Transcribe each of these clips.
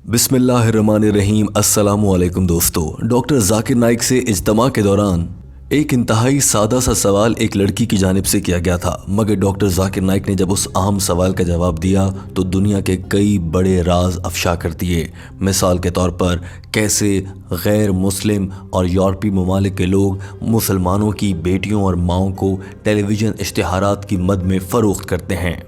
बिस्मिल्लाहिर्रहमानिर्रहीम। अस्सलामुअलैकुम दोस्तों। डॉक्टर जाकिर नाइक से इज्तिमा के दौरान एक इंतहाई सादा सा सवाल एक लड़की की जानिब से किया गया था, मगर डॉक्टर जाकिर नाइक ने जब उस अहम सवाल का जवाब दिया तो दुनिया के कई बड़े राज अफशा कर दिए। मिसाल के तौर पर कैसे गैर मुस्लिम और यूरोपीय ममालिक के लोग मुसलमानों की बेटियों और माओं को टेलीविज़न इश्तिहारात की मद में फ़रोख्त करते हैं।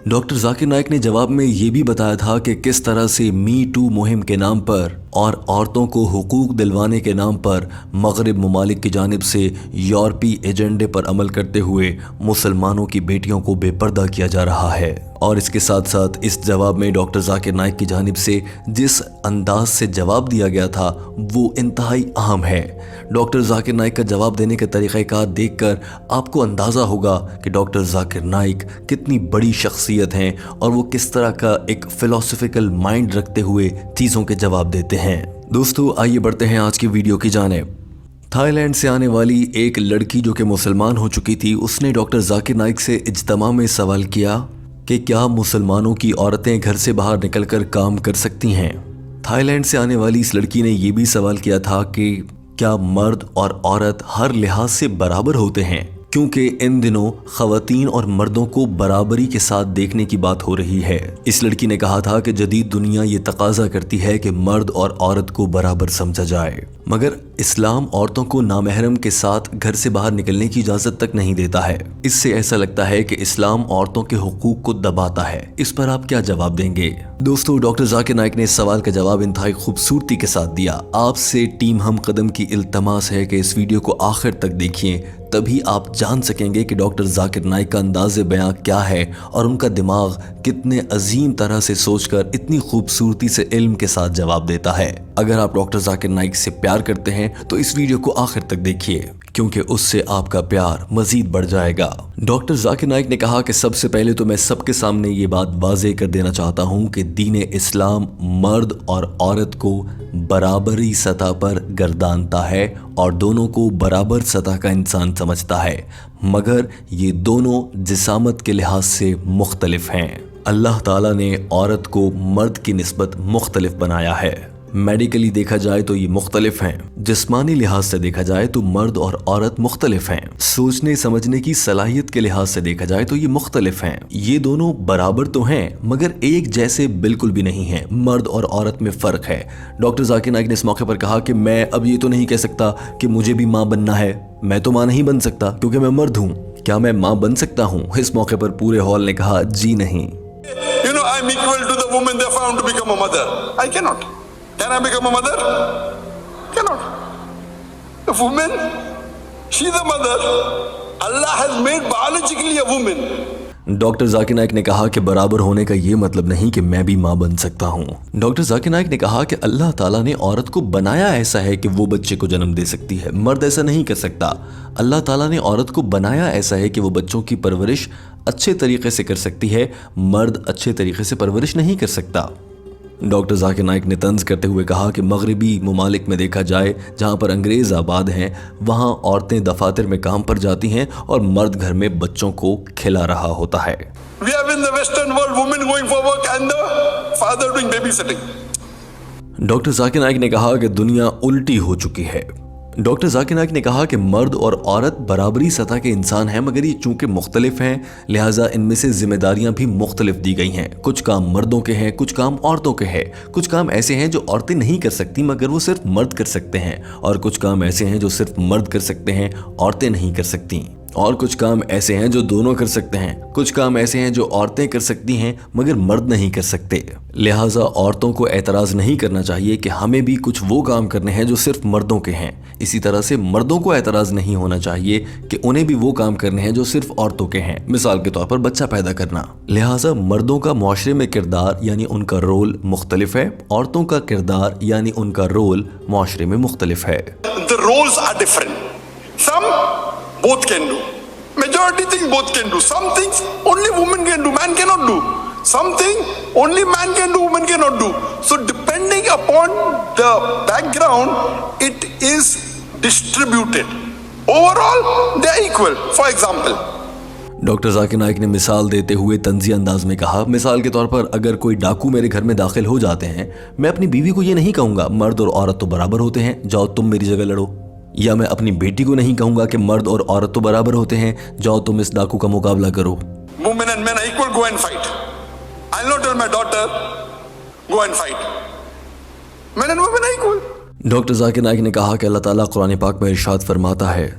डॉक्टर जाकिर नाइक ने जवाब में ये भी बताया था कि किस तरह से मी टू मुहिम के नाम पर और औरतों को हुकूक दिलवाने के नाम पर मगरिब ममालिक की जानिब से यूरोपीय एजेंडे पर अमल करते हुए मुसलमानों की बेटियों को बेपर्दा किया जा रहा है। और इसके साथ साथ इस जवाब में डॉक्टर जाकिर नाइक की जानिब से जिस अंदाज से जवाब दिया गया था वो इंतहाई अहम है। डॉक्टर जाकिर नाइक का जवाब देने का तरीक़ाकार देखकर आपको अंदाज़ा होगा कि डॉक्टर जाकिर नाइक कितनी बड़ी शख्सियत हैं और वो किस तरह का एक फ़िलॉसफिकल माइंड रखते हुए चीज़ों के जवाब देते हैं। दोस्तों आइए बढ़ते हैं आज की वीडियो की जानिब। थाईलैंड से आने वाली एक लड़की जो कि मुसलमान हो चुकी थी, उसने डॉक्टर जाकिर नाइक से इज्तिमा में सवाल किया कि क्या मुसलमानों की औरतें घर से बाहर निकलकर काम कर सकती हैं। थाईलैंड से आने वाली इस लड़की ने यह भी सवाल किया था कि क्या मर्द और औरत हर लिहाज से बराबर होते हैं, क्योंकि इन दिनों ख़वातीन और मर्दों को बराबरी के साथ देखने की बात हो रही है। इस लड़की ने कहा था कि जदीद दुनिया ये तकाजा करती है कि मर्द और औरत को बराबर समझा जाए, मगर इस्लाम औरतों को नामहरम के साथ घर से बाहर निकलने की इजाज़त तक नहीं देता है। इससे ऐसा लगता है कि इस्लाम औरतों के हुकूक को दबाता है। इस पर आप क्या जवाब देंगे? दोस्तों डॉक्टर जाकिर नाइक ने इस सवाल का जवाब इंतहाई खूबसूरती के साथ दिया। आपसे टीम हम कदम की इल्तमास है कि इस वीडियो को आखिर तक देखिए, तभी आप जान सकेंगे कि डॉक्टर जाकिर नाइक का अंदाज़े बयां क्या है और उनका दिमाग कितने अजीम तरह से सोचकर इतनी खूबसूरती से इल्म के साथ जवाब देता है। अगर आप डॉक्टर जाकिर नाइक से प्यार करते हैं तो इस वीडियो को आखिर तक देखिए, क्योंकि उससे आपका प्यार मजीद बढ़ जाएगा। डॉक्टर जाकिर नाइक ने कहा कि सबसे पहले तो मैं सबके सामने ये बात वाज़ेह कर देना चाहता हूँ कि दीन इस्लाम मर्द और औरत को बराबरी सतह पर गर्दानता है और दोनों को बराबर सतह का इंसान समझता है, मगर ये दोनों जिसामत के लिहाज से मुख्तलिफ हैं। अल्लाह ताला ने औरत को मर्द की निस्बत मुख्तलिफ बनाया है। मेडिकली देखा जाए तो ये मुख्तलिफ हैं, जिस्मानी लिहाज से देखा जाए तो मर्द और औरत मुख्तलिफ हैं, सोचने समझने की सलाहियत के लिहाज से देखा जाए तो ये मुख्तलिफ हैं। ये दोनों बराबर तो हैं मगर एक जैसे बिल्कुल भी नहीं हैं। मर्द और औरत में फ़र्क है। डॉक्टर जाकिर नाइक ने इस मौके पर कहा कि मैं अब ये तो नहीं कह सकता कि मुझे भी माँ बनना है, मैं तो माँ नहीं बन सकता क्योंकि मैं मर्द हूँ। क्या मैं माँ बन सकता हूँ? इस मौके पर पूरे हॉल ने कहा जी नहीं। I'm equal to the woman they found to become a mother. I cannot. Can I become a mother? Cannot. A woman, she's a mother. Allah has made biologically a woman. Doctor Zakir Naik ने कहा कि बराबर होने का ये मतलब नहीं कि मैं भी माँ बन सकता हूँ। डॉक्टर जाकिर नाइक ने कहा कि अल्लाह ताला ने औरत को बनाया ऐसा है कि वो बच्चे को जन्म दे सकती है, मर्द ऐसा नहीं कर सकता। अल्लाह ताला ने औरत को बनाया ऐसा है कि वो बच्चों की परवरिश अच्छे तरीके से कर सकती है, मर्द अच्छे तरीके से परवरिश नहीं कर सकता। डॉक्टर जाकिर नाइक ने तंज करते हुए कहा कि मगरबी ममालिक में देखा जाए जहाँ पर अंग्रेज़ आबाद हैं, वहाँ औरतें दफातर में काम पर जाती हैं और मर्द घर में बच्चों को खिला रहा होता है। We have in the Western world women going for work and the father doing babysitting. Doctor Zakir Naik ने कहा कि दुनिया उल्टी हो चुकी है। डॉक्टर जाकिर नाइक ने कहा कि मर्द और औरत बराबरी सतह के इंसान हैं, मगर ये चूंकि मुख्तलिफ हैं लिहाजा इनमें से जिम्मेदारियां भी मुख्तलिफ दी गई हैं। कुछ काम मर्दों के हैं, कुछ काम औरतों के हैं। कुछ काम ऐसे हैं जो औरतें नहीं कर सकती मगर वो सिर्फ मर्द कर सकते हैं, और कुछ काम ऐसे हैं जो सिर्फ मर्द कर सकते हैं, औरतें नहीं कर सकती। और कुछ काम ऐसे हैं जो दोनों कर सकते हैं। कुछ काम ऐसे हैं जो औरतें कर सकती हैं मगर मर्द नहीं कर सकते। लिहाजा औरतों को एतराज़ नहीं करना चाहिए कि हमें भी कुछ वो काम करने हैं जो सिर्फ मर्दों के हैं। इसी तरह से मर्दों को एतराज़ नहीं होना चाहिए कि उन्हें भी वो काम करने हैं जो सिर्फ औरतों के हैं, मिसाल के तौर पर बच्चा पैदा करना। लिहाजा मर्दों का मुआशरे में किरदार यानी उनका रोल मुख्तलिफ है, औरतों का किरदार यानी उनका रोल मुआशरे में मुख्तलिफ है। The roles are different. Some both can do. Majority think both can do. Some things only woman can do, man cannot do. Something only man can do, woman cannot do. So depending upon the background, it is distributed. Overall, they are equal. For example, doctor Zakir Naik ने मिसाल देते हुए तंज़ी अंदाज में कहा, मिसाल के तौर पर अगर कोई डाकू मेरे घर में दाखिल हो जाते हैं, मैं अपनी बीवी को ये नहीं कहूँगा मर्द और औरत तो बराबर होते हैं, जाओ तुम मेरी जगह लड़ो। या मैं अपनी बेटी को नहीं कहूँगा कि मर्द और औरत तो बराबर होते हैं, जाओ तुम इस डाकू का मुकाबला करो। Women and men are equal, go and fight. I'll not tell my daughter, go and fight. Men and women are equal. Doctor Zakir Naik ने कहा कि अल्लाह ताला कुरान पाक में इरशाद फरमाता है,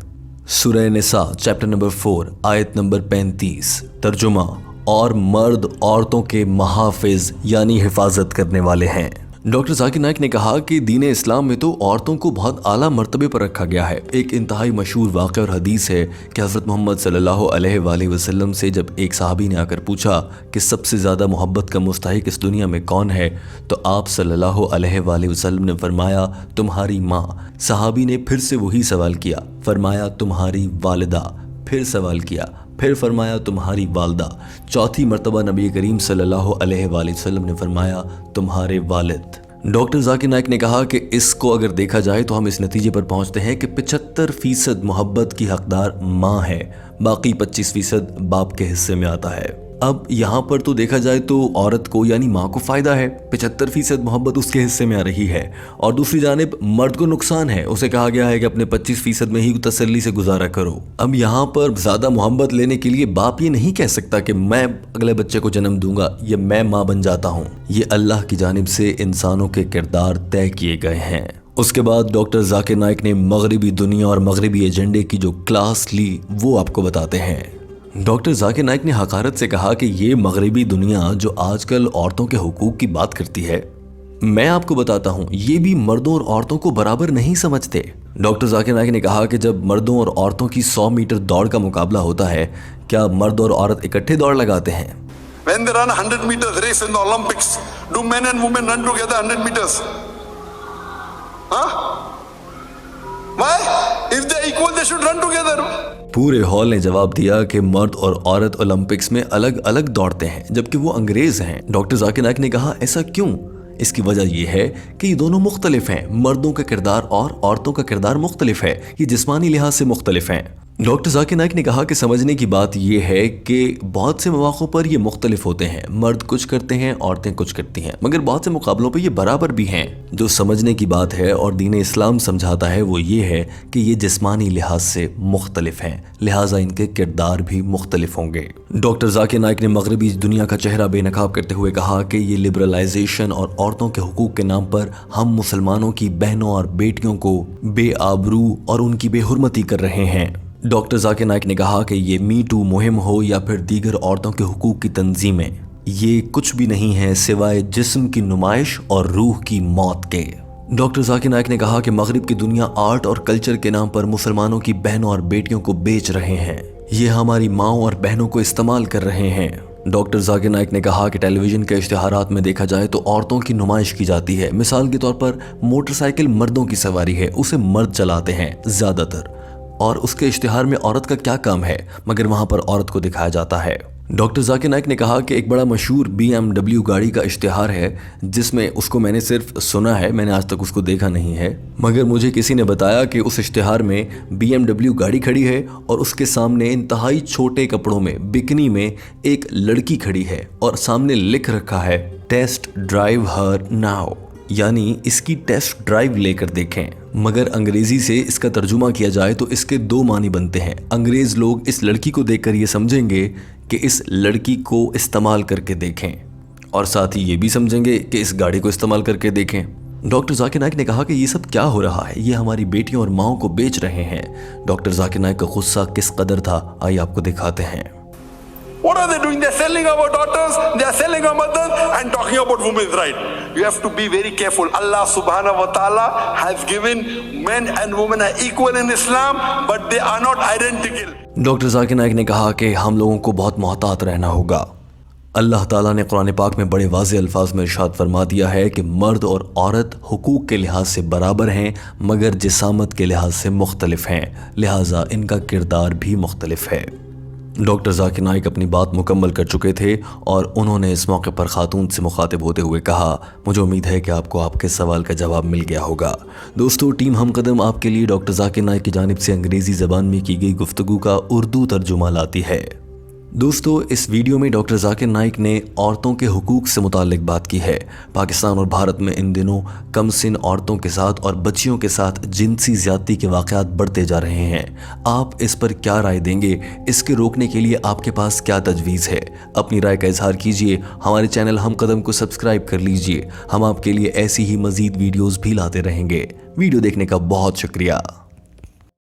सूरह निसा चैप्टर नंबर 4 आयत नंबर 35, तर्जुमा, और मर्द औरतों के महाफिज यानी हिफाजत करने वाले हैं। डॉक्टर जाकिर नाइक ने कहा कि दीन इस्लाम में तो औरतों को बहुत आला मर्तबे पर रखा गया है। एक इंतहाई मशहूर वाक़या और हदीस है कि हज़रत मोहम्मद सल्लल्लाहु अलैहि वसल्लम से जब एक सहाबी ने आकर पूछा कि सबसे ज़्यादा मोहब्बत का मुस्तहिक इस दुनिया में कौन है, तो आप सल्लल्लाहु अलैहि वसल्लम ने फरमाया, तुम्हारी माँ। सहाबी ने फिर से वही सवाल किया, फरमाया तुम्हारी वालिदा। फिर सवाल किया, फिर फरमाया तुम्हारी वालदा। चौथी मर्तबा नबी करीम सल्लल्लाहु अलैहि वसल्लम ने फरमाया तुम्हारे वालिद। डॉक्टर जाकिर नाइक ने कहा कि इसको अगर देखा जाए तो हम इस नतीजे पर पहुंचते हैं कि 75% मोहब्बत की हकदार माँ है, बाकी 25% बाप के हिस्से में आता है। अब यहाँ पर तो देखा जाए तो औरत को यानी माँ को फायदा है, 75% मोहब्बत उसके हिस्से में आ रही है, और दूसरी जानिब मर्द को नुकसान है, उसे कहा गया है कि अपने 25% में ही तसल्ली से गुजारा करो। अब यहाँ पर ज़्यादा मोहब्बत लेने के लिए बाप ये नहीं कह सकता कि मैं अगले बच्चे को जन्म दूंगा या मैं माँ बन जाता हूँ। ये अल्लाह की जानिब से इंसानों के किरदार तय किए गए हैं। उसके बाद डॉक्टर जाकिर नाइक ने मगरबी दुनिया और मगरबी एजेंडे की जो क्लास ली वो आपको बताते हैं। डॉक्टर जाकिर नाइक ने हकारत से कहा कि ये मगरबी दुनिया जो आजकल औरतों के हुकूक की बात करती है, मैं आपको बताता हूँ ये भी मर्दों और औरतों को बराबर नहीं समझते। डॉक्टर जाकिर नाइक ने कहा कि जब मर्दों और औरतों की 100 मीटर दौड़ का मुकाबला होता है, क्या मर्द और औरत इकट्ठे दौड़ लगाते हैं? When they run 100 meters race in the Olympics, do men and women run together 100 meters? Huh? Why? If they're equal, they should run together. पूरे हॉल ने जवाब दिया कि मर्द और औरत ओलंपिक्स में अलग अलग दौड़ते हैं जबकि वो अंग्रेज हैं। डॉक्टर जाकिर नाइक ने कहा ऐसा क्यों? इसकी वजह यह है कि ये दोनों मुख्तलिफ हैं, मर्दों का किरदार और औरतों का किरदार मुख्तलिफ है, ये जिस्मानी लिहाज से मुख्तलिफ हैं। डॉक्टर जाकिर नाइक ने कहा कि समझने की बात यह है कि बहुत से मौक़ों पर ये मुख्तलिफ होते हैं, मर्द कुछ करते हैं, औरतें कुछ करती हैं, मगर बहुत से मुकाबलों पर ये बराबर भी हैं। जो समझने की बात है और दीन इस्लाम समझाता है वो ये है कि ये जिस्मानी लिहाज से मुख्तलिफ हैं, लिहाजा इनके किरदार भी मुख्तलिफ होंगे। डॉक्टर जाकिर नाइक ने मगरबी दुनिया का चेहरा बेनकाब करते हुए कहा कि ये लिबरलाइजेशन और औरतों के हुकूक के नाम पर हम मुसलमानों की बहनों और बेटियों को बेआबरू और उनकी बेहुरमती कर रहे हैं। डॉक्टर जाकिर नाइक ने कहा कि ये मी टू मुहिम हो या फिर दीगर औरतों के हुकूक की तंजीमें, ये कुछ भी नहीं है सिवाय जिस्म की नुमाइश और रूह की मौत के। डॉक्टर जाकिर नाइक ने कहा कि मगरिब की दुनिया आर्ट और कल्चर के नाम पर मुसलमानों की बहनों और बेटियों को बेच रहे हैं, ये हमारी माओ और बहनों को इस्तेमाल कर रहे हैं। डॉक्टर जाकिर नाइक ने कहा कि टेलीविजन के इश्तिहारात में देखा जाए तो औरतों की नुमाइश की जाती है। मिसाल के तौर पर मोटरसाइकिल मर्दों की सवारी है, उसे मर्द चलाते हैं ज़्यादातर, और उसके इश्तिहार में औरत का क्या काम है, मगर वहां पर औरत को दिखाया जाता है। डॉक्टर जाकिर नाइक ने कहा कि एक बड़ा मशहूर BMW गाड़ी का इश्तिहार है जिसमें उसको मैंने सिर्फ सुना है, मैंने आज तक उसको देखा नहीं है, मगर मुझे किसी ने बताया कि उस इश्तिहार में BMW गाड़ी खड़ी है और उसके सामने इंतहाई छोटे कपड़ों में बिकनी में एक लड़की खड़ी है और सामने लिख रखा है टेस्ट ड्राइव हर नाउ, यानी इसकी टेस्ट ड्राइव लेकर देखें। मगर अंग्रेजी से इसका तर्जुमा किया जाए तो इसके दो मानी बनते हैं। अंग्रेज लोग इस लड़की को देखकर ये समझेंगे कि इस लड़की को इस्तेमाल करके देखें, और साथ ही ये भी समझेंगे कि इस गाड़ी को इस्तेमाल करके देखें। डॉक्टर जाकिर नाइक ने कहा कि ये सब क्या हो रहा है, ये हमारी बेटियों और माओं को बेच रहे हैं। डॉक्टर जाकिर नाइक का गुस्सा किस कदर था, आइए आपको दिखाते हैं। What are they doing? They're selling our daughters, they're selling our mothers and talking about women's right. You have to be very careful. Allah subhanahu wa ta'ala has given men and women are equal in Islam, but they are not identical. Doctor Zakir Naik ने कहा कि हम लोगों को बहुत मोहतात रहना होगा। अल्लाह ताला ने कुरान पाक में बड़े वाज़ेह अल्फाज में इरशाद फरमा दिया है कि मर्द और औरत हुकूक के लिहाज से बराबर हैं, मगर जिसामत के लिहाज से मुख्तलिफ हैं, लिहाजा इनका किरदार भी मुख्तलिफ है। डॉक्टर जाकिर नाइक अपनी बात मुकम्मल कर चुके थे और उन्होंने इस मौके पर खातून से मुखातिब होते हुए कहा, मुझे उम्मीद है कि आपको आपके सवाल का जवाब मिल गया होगा। दोस्तों, टीम हमकदम आपके लिए डॉक्टर जाकिर नाइक की जानिब से अंग्रेज़ी ज़बान में की गई गुफ्तगू का उर्दू तर्जुमा लाती है। दोस्तों, इस वीडियो में डॉक्टर जाकिर नाइक ने औरतों के हुकूक से मुताल्लिक बात की है। पाकिस्तान और भारत में इन दिनों कम सिन औरतों के साथ और बच्चियों के साथ जिनसी ज़्यादती के वाक़यात बढ़ते जा रहे हैं। आप इस पर क्या राय देंगे? इसके रोकने के लिए आपके पास क्या तजवीज़ है? अपनी राय का इजहार कीजिए। हमारे चैनल हम कदम को सब्सक्राइब कर लीजिए। हम आपके लिए ऐसी ही मज़ीद वीडियोज़ भी लाते रहेंगे। वीडियो देखने का बहुत शुक्रिया।